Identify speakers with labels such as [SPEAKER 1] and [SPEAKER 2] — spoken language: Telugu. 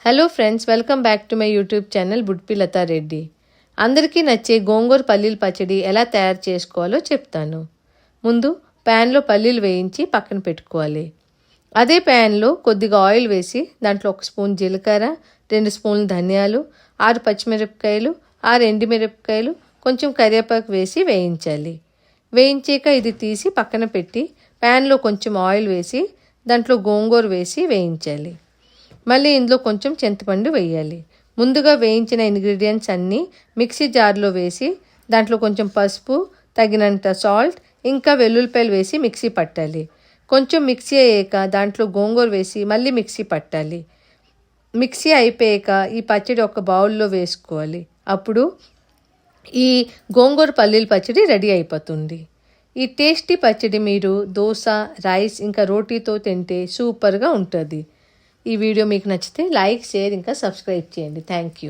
[SPEAKER 1] Hello friends, welcome back to my YouTube channel బుడ్పి లతా రెడ్డి. అందరికీ నచ్చే గోంగూర పల్లీల పచ్చడి ఎలా తయారు చేసుకోవాలో చెప్తాను. ముందు ప్యాన్లో పల్లీలు వేయించి పక్కన పెట్టుకోవాలి. అదే ప్యాన్లో కొద్దిగా ఆయిల్ వేసి దాంట్లో 1 స్పూన్ జీలకర్ర, 2 స్పూన్లు ధనియాలు, 6 పచ్చిమిరపకాయలు, 6 ఎండుమిరపకాయలు, కొంచెం కరివేపాకు వేసి వేయించాలి. వేయించాక ఇది తీసి పక్కన పెట్టి ప్యాన్లో కొంచెం ఆయిల్ వేసి దాంట్లో గోంగూర వేసి వేయించాలి. మళ్ళీ ఇందులో కొంచెం చింతపండు వేయాలి. ముందుగా వేయించిన ఇంగ్రీడియంట్స్ అన్నీ మిక్సీ జార్లో వేసి దాంట్లో కొంచెం పసుపు, తగినంత సాల్ట్, ఇంకా వెల్లుల్లిపాయలు వేసి మిక్సీ పట్టాలి. కొంచెం మిక్సీ అయ్యాక దాంట్లో గోంగూర వేసి మళ్ళీ మిక్సీ పట్టాలి. మిక్సీ అయిపోయాక ఈ పచ్చడి ఒక బౌల్లో వేసుకోవాలి. అప్పుడు ఈ గోంగూర పల్లీల పచ్చడి రెడీ అయిపోతుంది. ఈ టేస్టీ పచ్చడి మీరు దోశ, రైస్ ఇంకా రోటీతో తింటే సూపర్గా ఉంటుంది. ఈ వీడియో మీకు నచ్చితే లైక్, షేర్ ఇంకా సబ్స్క్రైబ్ చేయండి. Thank you.